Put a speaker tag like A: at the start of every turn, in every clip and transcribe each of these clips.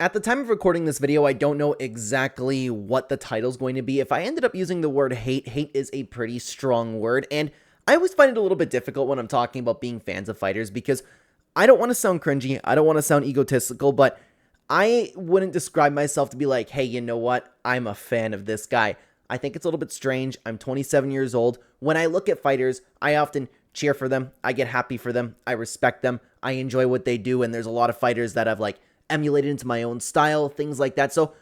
A: At the time of recording this video, I don't know exactly what the title's going to be. If I ended up using the word hate is a pretty strong word, and I always find it a little bit difficult when I'm talking about being fans of fighters because I don't want to sound cringy, I don't want to sound egotistical, but I wouldn't describe myself to be like, hey, you know what, I'm a fan of this guy. I think it's a little bit strange. I'm 27 years old. When I look at fighters, I often cheer for them, I get happy for them, I respect them, I enjoy what they do, and there's a lot of fighters that I've emulated into my own style, things like that. So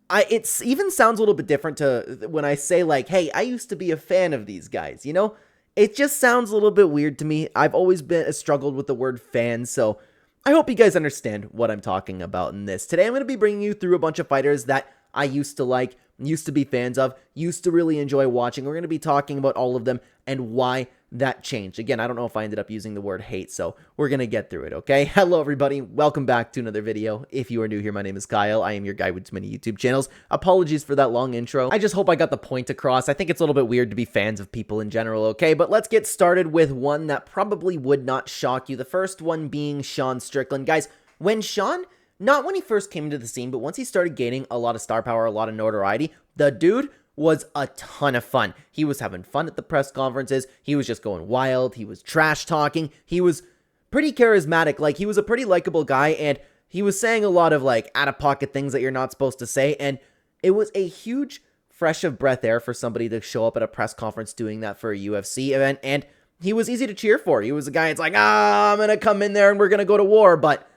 A: it even sounds a little bit different to when I say hey, I used to be a fan of these guys, you know? It just sounds a little bit weird to me. I've always struggled with the word fan, so I hope you guys understand what I'm talking about in this. Today I'm going to be bringing you through a bunch of fighters that I used to like, used to be fans of, used to really enjoy watching. We're going to be talking about all of them and why that changed. Again, I don't know if I ended up using the word hate, so we're going to get through it, okay? Hello, everybody. Welcome back to another video. If you are new here, my name is Kyle. I am your guy with too many YouTube channels. Apologies for that long intro. I just hope I got the point across. I think it's a little bit weird to be fans of people in general, okay? But let's get started with one that probably would not shock you. The first one being Sean Strickland. Guys, when Sean, not when he first came into the scene, but once he started gaining a lot of star power, a lot of notoriety, the dude was a ton of fun. He was having fun at the press conferences. He was just going wild. He was trash talking. He was pretty charismatic. He was a pretty likable guy, and he was saying a lot of out of pocket things that you're not supposed to say. And it was a huge fresh of breath air for somebody to show up at a press conference doing that for a UFC event. And he was easy to cheer for. He was a guy, it's I'm going to come in there and we're going to go to war. But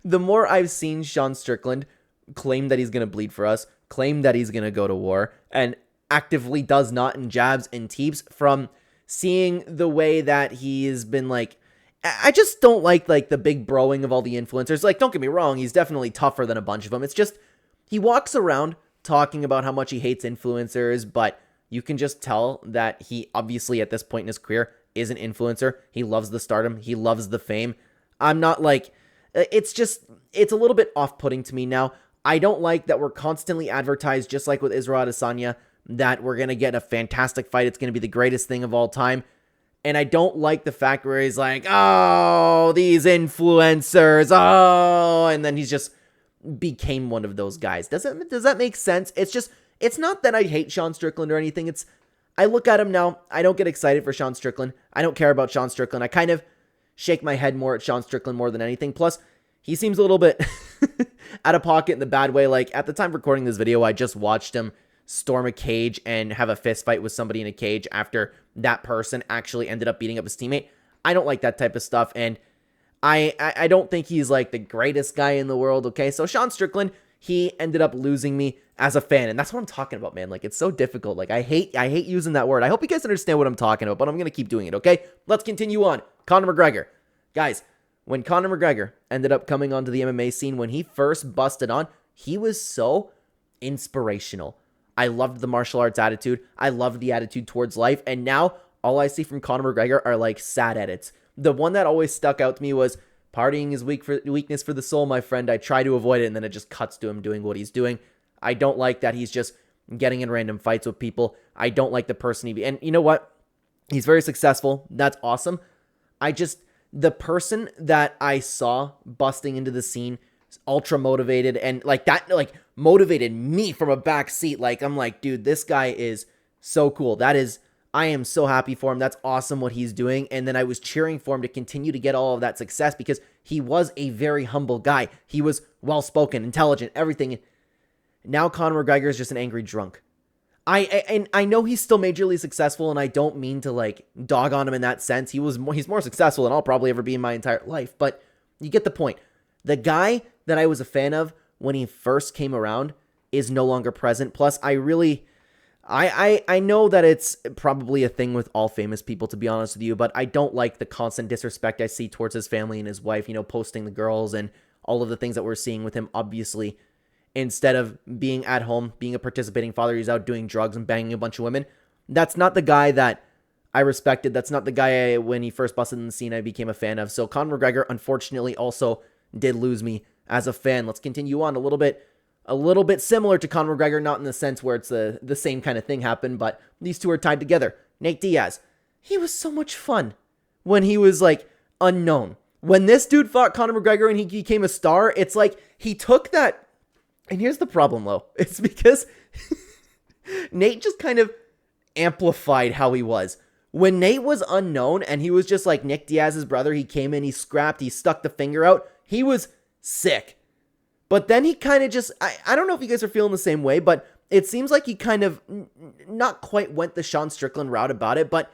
A: the more I've seen Sean Strickland claim that he's going to bleed for us, claim that he's going to go to war, and actively does not in jabs and teeps, from seeing the way that he's been I just don't like the big broing of all the influencers. Don't get me wrong, he's definitely tougher than a bunch of them. It's just, he walks around talking about how much he hates influencers, but you can just tell that he obviously at this point in his career is an influencer. He loves the stardom. He loves the fame. I'm not it's a little bit off-putting to me now. I don't like that we're constantly advertised, just like with Israel Adesanya, that we're going to get a fantastic fight. It's going to be the greatest thing of all time. And I don't like the fact where he's oh, these influencers, oh, and then he's just became one of those guys. Does that make sense? It's not that I hate Sean Strickland or anything. I look at him now, I don't get excited for Sean Strickland. I don't care about Sean Strickland. I kind of shake my head more at Sean Strickland more than anything. Plus, he seems a little bit out of pocket in the bad way. At the time of recording this video, I just watched him storm a cage and have a fist fight with somebody in a cage after that person actually ended up beating up his teammate. I don't like that type of stuff, and I don't think he's the greatest guy in the world, okay? So Sean Strickland, he ended up losing me as a fan, and that's what I'm talking about, man. It's so difficult. I hate using that word. I hope you guys understand what I'm talking about, but I'm going to keep doing it, okay? Let's continue on. Conor McGregor. Guys, when Conor McGregor ended up coming onto the MMA scene, when he first busted on, he was so inspirational. I loved the martial arts attitude. I loved the attitude towards life. And now all I see from Conor McGregor are sad edits. The one that always stuck out to me was, partying is weakness for the soul, my friend. I try to avoid it, and then it just cuts to him doing what he's doing. I don't like that he's just getting in random fights with people. I don't like the person and you know what? He's very successful. That's awesome. The person that I saw busting into the scene, ultra motivated, and that motivated me from a back seat. I'm dude, this guy is so cool. I am so happy for him. That's awesome what he's doing. And then I was cheering for him to continue to get all of that success because he was a very humble guy. He was well-spoken, intelligent, everything. Now Conor McGregor is just an angry drunk. I know he's still majorly successful, and I don't mean to dog on him in that sense. He's more successful than I'll probably ever be in my entire life, but you get the point. The guy that I was a fan of when he first came around is no longer present. Plus, I know that it's probably a thing with all famous people, to be honest with you, but I don't like the constant disrespect I see towards his family and his wife, posting the girls and all of the things that we're seeing with him, obviously. Instead of being at home, being a participating father, he's out doing drugs and banging a bunch of women. That's not the guy that I respected. That's not the guy when he first busted in the scene I became a fan of. So Conor McGregor, unfortunately, also did lose me as a fan. Let's continue on. A little bit similar to Conor McGregor, not in the sense where it's the same kind of thing happened, but these two are tied together. Nate Diaz. He was so much fun when he was unknown. When this dude fought Conor McGregor and he became a star, it's like he took that. And here's the problem, Lo. It's because Nate just kind of amplified how he was. When Nate was unknown and he was just like Nick Diaz's brother, he came in, he scrapped, he stuck the finger out. He was sick. But then he kind of just, I don't know if you guys are feeling the same way, but it seems like he kind of not quite went the Sean Strickland route about it, but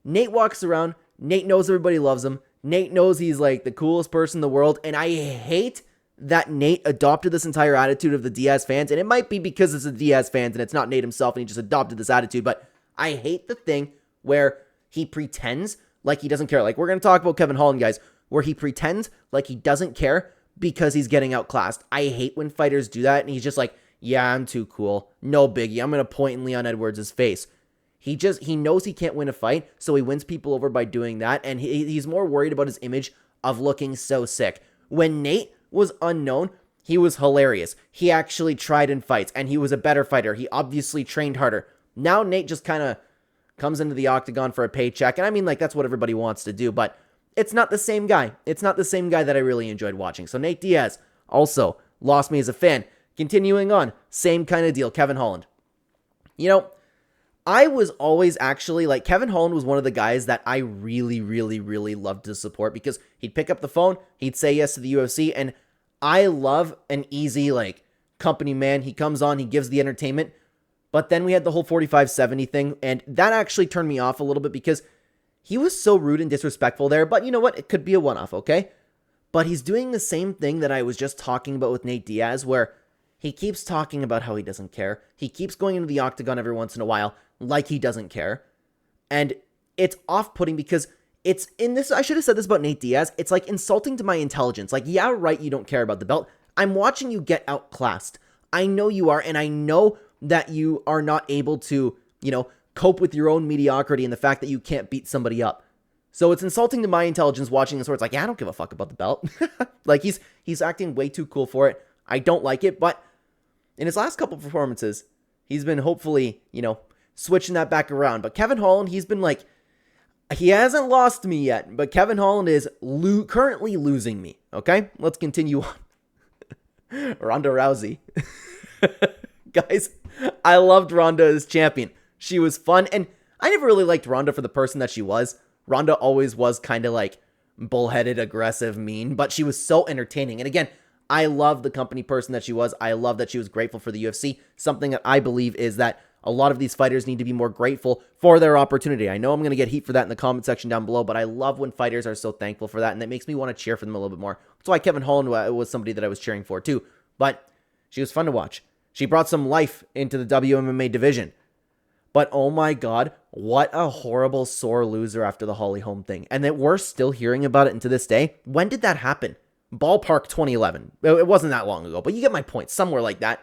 A: Nate walks around. Nate knows everybody loves him. Nate knows he's like the coolest person in the world. And I hate that Nate adopted this entire attitude of the Diaz fans. And it might be because it's the Diaz fans and it's not Nate himself and he just adopted this attitude. But I hate the thing where he pretends like he doesn't care. Like we're going to talk about Kevin Holland, guys, where he pretends like he doesn't care because he's getting outclassed. I hate when fighters do that. And he's just like, yeah, I'm too cool. No biggie. I'm going to point in Leon Edwards' face. He knows he can't win a fight, so he wins people over by doing that, and he's more worried about his image of looking so sick. When Nate was unknown, he was hilarious. He actually tried in fights, and he was a better fighter. He obviously trained harder. Now Nate just kind of comes into the octagon for a paycheck, and I mean, like, that's what everybody wants to do, but it's not the same guy. It's not the same guy that I really enjoyed watching. So Nate Diaz also lost me as a fan. Continuing on, same kind of deal, Kevin Holland. You know, I was always actually, like, Kevin Holland was one of the guys that I really, really, really loved to support because he'd pick up the phone, he'd say yes to the UFC, and I love an easy, like, company man. He comes on, he gives the entertainment, but then we had the whole 45-70 thing, and that actually turned me off a little bit because he was so rude and disrespectful there, but you know what? It could be a one-off, okay? But he's doing the same thing that I was just talking about with Nate Diaz, where he keeps talking about how he doesn't care. He keeps going into the octagon every once in a while like he doesn't care. And it's off-putting because it's in this, I should have said this about Nate Diaz, it's like insulting to my intelligence. Like, yeah, right, you don't care about the belt. I'm watching you get outclassed. I know you are, and I know that you are not able to, cope with your own mediocrity and the fact that you can't beat somebody up. So it's insulting to my intelligence watching this where it's like, yeah, I don't give a fuck about the belt. Like, he's acting way too cool for it. I don't like it, but in his last couple performances, he's been hopefully, switching that back around. But Kevin Holland, he's been like, he hasn't lost me yet, but Kevin Holland is currently losing me. Okay, let's continue on. Ronda Rousey. Guys, I loved Ronda as champion. She was fun, and I never really liked Ronda for the person that she was. Ronda always was kind of like bullheaded, aggressive, mean, but she was so entertaining. And again, I love the company person that she was. I love that she was grateful for the UFC. Something that I believe is that a lot of these fighters need to be more grateful for their opportunity. I know I'm going to get heat for that in the comment section down below, but I love when fighters are so thankful for that, and that makes me want to cheer for them a little bit more. That's why Kevin Holland was somebody that I was cheering for too. But she was fun to watch. She brought some life into the WMMA division. But oh my God, what a horrible sore loser after the Holly Holm thing. And that we're still hearing about it, and to this day, when did that happen? Ballpark 2011. It wasn't that long ago, but you get my point. Somewhere like that.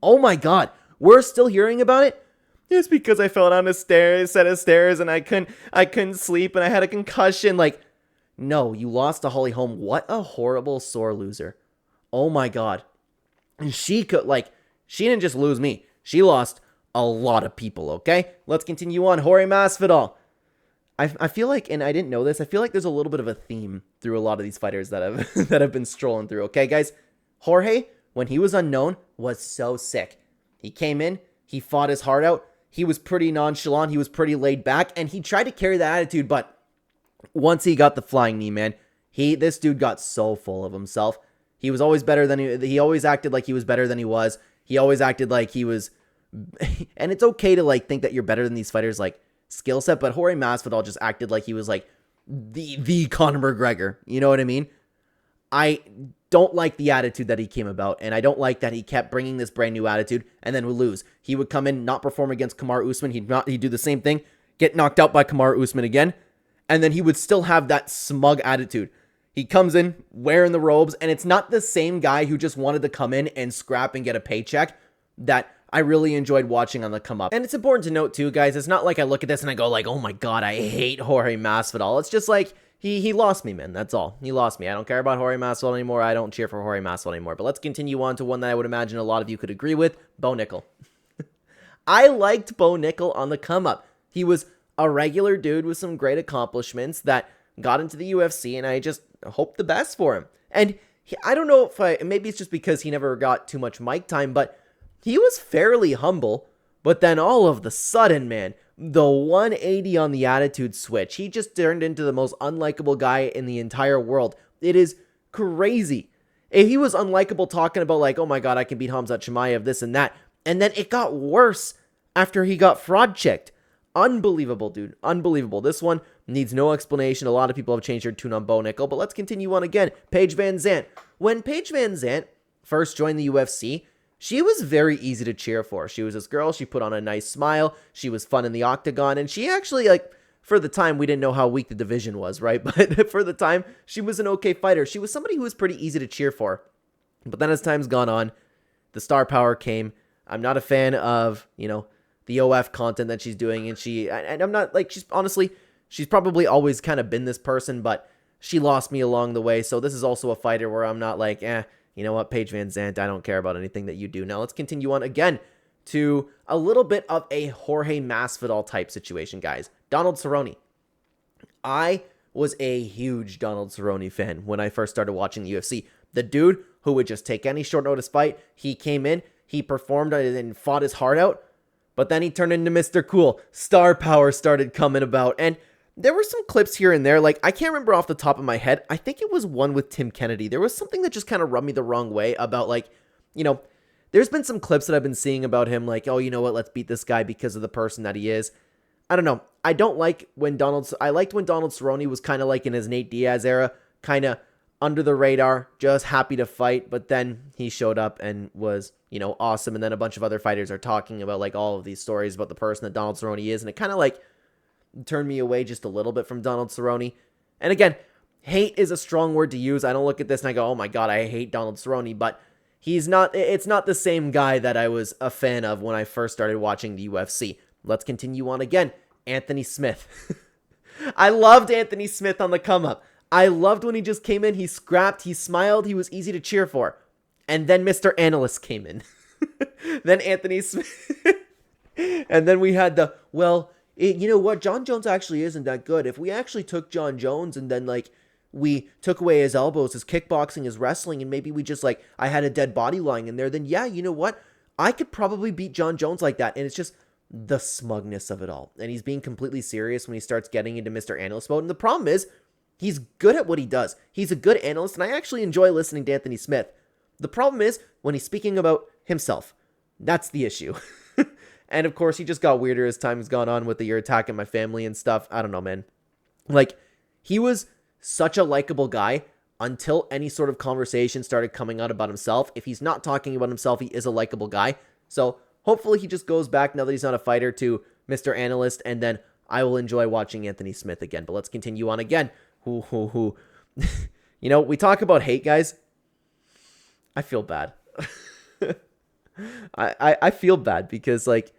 A: Oh my God, we're still hearing about it? It's because I fell down a set of stairs and I couldn't sleep and I had a concussion. Like, no, you lost to Holly Holm. What a horrible sore loser. Oh my God. And she didn't just lose me. She lost a lot of people, okay? Let's continue on. Jorge Masvidal. I feel like, and I didn't know this, I feel like there's a little bit of a theme through a lot of these fighters that have that have been strolling through, okay, guys? Jorge, when he was unknown, was so sick. He came in, he fought his heart out, he was pretty nonchalant, he was pretty laid back, and he tried to carry that attitude, but once he got the flying knee, man, this dude got so full of himself. He was always better than he always acted like he was better than he was. He always acted like he was, and it's okay to like think that you're better than these fighters, like, skill set, but Jorge Masvidal just acted like he was like the Conor McGregor. You know what I mean? I don't like the attitude that he came about, and I don't like that he kept bringing this brand new attitude and then would lose. He would come in, not perform against Kamaru Usman. He'd do the same thing, get knocked out by Kamaru Usman again, and then he would still have that smug attitude. He comes in wearing the robes, and it's not the same guy who just wanted to come in and scrap and get a paycheck that I really enjoyed watching on the come up. And it's important to note too, guys, it's not like I look at this and I go like, oh my God, I hate Jorge Masvidal. It's just like, he lost me, man. That's all. He lost me. I don't care about Jorge Masvidal anymore. I don't cheer for Jorge Masvidal anymore. But let's continue on to one that I would imagine a lot of you could agree with, Bo Nickel. I liked Bo Nickel on the come up. He was a regular dude with some great accomplishments that got into the UFC, and I just hope the best for him. And I don't know if maybe it's just because he never got too much mic time, but he was fairly humble. But then all of the sudden, man, the 180 on the attitude switch, he just turned into the most unlikable guy in the entire world. It is crazy. If he was unlikable talking about like, oh my god, I can beat Hamzat Chimaev, this and that. And then it got worse after he got fraud checked. Unbelievable, dude. Unbelievable. This one needs no explanation. A lot of people have changed their tune on Bo Nickel, but let's continue on again. Paige Van Zandt. When Paige Van Zandt first joined the UFC, she was very easy to cheer for. She was this girl. She put on a nice smile. She was fun in the octagon, and she actually, like, for the time, we didn't know how weak the division was, right? But for the time, she was an okay fighter. She was somebody who was pretty easy to cheer for. But then as time's gone on, the star power came. I'm not a fan of, the OF content that she's doing, and I'm not, like, she's probably always kind of been this person, but she lost me along the way, so this is also a fighter where I'm not like, you know what, Paige Van Zandt, I don't care about anything that you do. Now let's continue on again to a little bit of a Jorge Masvidal type situation, guys. Donald Cerrone. I was a huge Donald Cerrone fan when I first started watching the UFC. The dude who would just take any short notice fight, he came in, he performed and fought his heart out, but then he turned into Mr. Cool. Star power started coming about, and there were some clips here and there. Like, I can't remember off the top of my head. I think it was one with Tim Kennedy. There was something that just kind of rubbed me the wrong way about, like, there's been some clips that I've been seeing about him, like, oh, you know what, let's beat this guy because of the person that he is. I don't know. I liked when Donald Cerrone was kind of like in his Nate Diaz era, kind of under the radar, just happy to fight, but then he showed up and was, awesome, and then a bunch of other fighters are talking about, like, all of these stories about the person that Donald Cerrone is, and it kind of, like, turned me away just a little bit from Donald Cerrone. And again, hate is a strong word to use. I don't look at this and I go, oh my god, I hate Donald Cerrone, but it's not the same guy that I was a fan of when I first started watching the UFC. Let's continue on again. Anthony Smith. I loved Anthony Smith on the come up. I loved when he just came in, he scrapped, he smiled, he was easy to cheer for. And then Mr. Analyst came in. Then Anthony Smith. And then we had you know what? John Jones actually isn't that good. If we actually took John Jones and then, like, we took away his elbows, his kickboxing, his wrestling, and maybe we just, like, I had a dead body lying in there, then yeah, you know what? I could probably beat John Jones like that. And it's just the smugness of it all. And he's being completely serious when he starts getting into Mr. Analyst mode. And the problem is, he's good at what he does. He's a good analyst, and I actually enjoy listening to Anthony Smith. The problem is when he's speaking about himself. That's the issue. And of course, he just got weirder as time has gone on with the "you're attacking my family" and stuff. I don't know, man. Like, he was such a likable guy until any sort of conversation started coming out about himself. If he's not talking about himself, he is a likable guy. So hopefully he just goes back, now that he's not a fighter, to Mr. Analyst, and then I will enjoy watching Anthony Smith again. But let's continue on again. We talk about hate, guys. I feel bad. I feel bad because, like,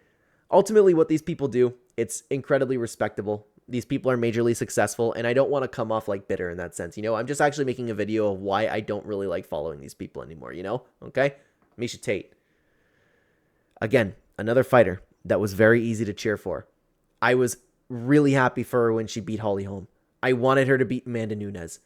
A: ultimately what these people do, it's incredibly respectable. These people are majorly successful, and I don't want to come off like bitter in that sense. I'm just actually making a video of why I don't really like following these people anymore, Okay? Miesha Tate. Again, another fighter that was very easy to cheer for. I was really happy for her when she beat Holly Holm. I wanted her to beat Amanda Nunes.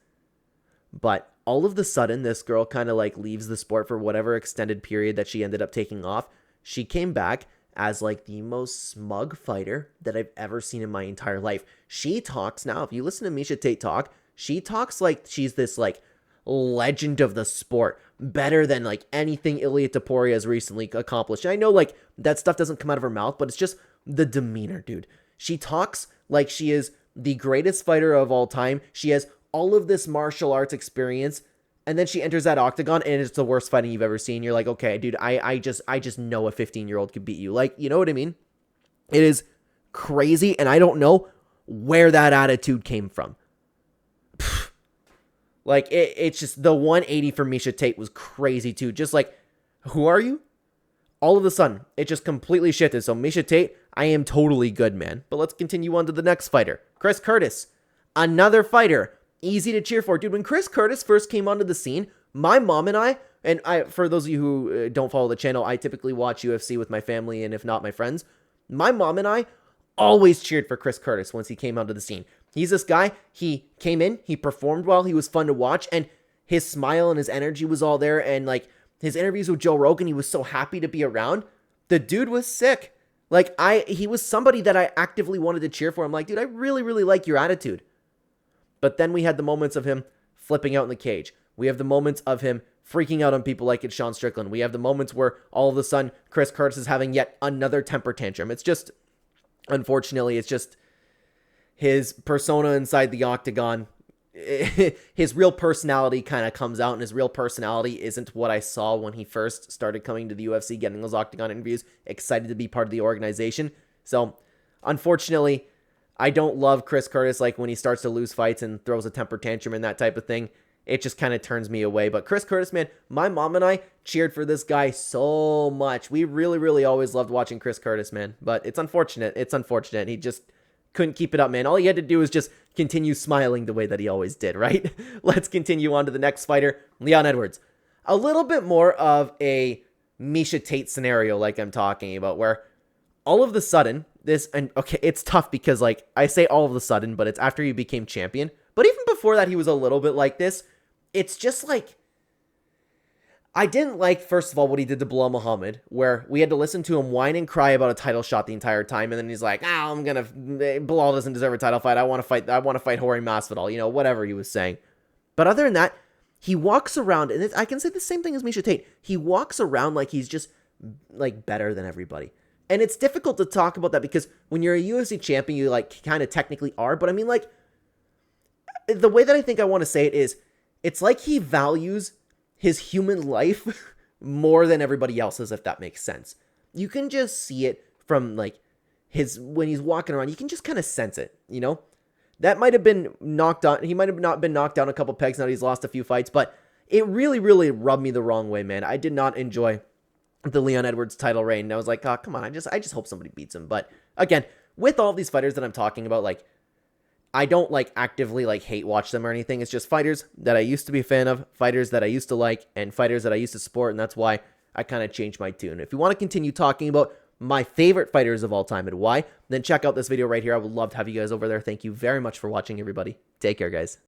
A: But all of the sudden, this girl kind of like leaves the sport for whatever extended period that she ended up taking off. She came back as like the most smug fighter that I've ever seen in my entire life. She talks now, if you listen to Miesha Tate talk, she talks like she's this like legend of the sport, better than like anything Ilia Topuria has recently accomplished. And I know like that stuff doesn't come out of her mouth, but it's just the demeanor, dude. She talks like she is the greatest fighter of all time. She has all of this martial arts experience, and then she enters that octagon and it's the worst fighting you've ever seen. You're like, okay, dude, I just know a 15-year-old could beat you. Like, you know what I mean? It is crazy, and I don't know where that attitude came from. Like, it's just the 180 for Miesha Tate was crazy too. Just like, who are you? All of a sudden, it just completely shifted. So Miesha Tate, I am totally good, man. But let's continue on to the next fighter. Chris Curtis, another fighter, easy to cheer for. Dude, when Chris Curtis first came onto the scene, my mom and I, for those of you who don't follow the channel, I typically watch UFC with my family and if not my friends. My mom and I always cheered for Chris Curtis once he came onto the scene. He's this guy, he came in, he performed well, he was fun to watch, and his smile and his energy was all there, and like his interviews with Joe Rogan, he was so happy to be around. The dude was sick. Like he was somebody that I actively wanted to cheer for. I'm like, dude, I really, really like your attitude. But then we had the moments of him flipping out in the cage. We have the moments of him freaking out on people like it's Sean Strickland. We have the moments where all of a sudden Chris Curtis is having yet another temper tantrum. It's just, unfortunately, it's just his persona inside the octagon. His real personality kind of comes out, and his real personality isn't what I saw when he first started coming to the UFC, getting those octagon interviews, excited to be part of the organization. So, unfortunately, I don't love Chris Curtis, like when he starts to lose fights and throws a temper tantrum and that type of thing. It just kind of turns me away. But Chris Curtis, man, my mom and I cheered for this guy so much. We really, really always loved watching Chris Curtis, man. But it's unfortunate. It's unfortunate. He just couldn't keep it up, man. All he had to do was just continue smiling the way that he always did, right? Let's continue on to the next fighter, Leon Edwards. A little bit more of a Misha Tate scenario like I'm talking about, where all of the sudden, and okay, it's tough because like I say all of a sudden, but it's after he became champion. But even before that, he was a little bit like this. It's just like, I didn't like, first of all, what he did to Bilal Muhammad, where we had to listen to him whine and cry about a title shot the entire time, and then he's like, Bilal doesn't deserve a title fight. I want to fight Jorge Masvidal, whatever he was saying. But other than that, he walks around, and I can say the same thing as Misha Tate. He walks around like he's just like better than everybody. And it's difficult to talk about that because when you're a UFC champion, you like kind of technically are. But I mean, like, the way that I think I want to say it is, it's like he values his human life more than everybody else's, if that makes sense. You can just see it from like when he's walking around, you can just kind of sense it, That might have been knocked on. He might have not been knocked down a couple pegs now that he's lost a few fights, but it really, really rubbed me the wrong way, man. I did not enjoy the Leon Edwards title reign. And I was like, oh, come on. I just hope somebody beats him. But again, with all these fighters that I'm talking about, like, I don't like actively like hate watch them or anything. It's just fighters that I used to be a fan of, fighters that I used to like, and fighters that I used to support. And that's why I kind of changed my tune. If you want to continue talking about my favorite fighters of all time and why, then check out this video right here. I would love to have you guys over there. Thank you very much for watching, everybody. Take care, guys.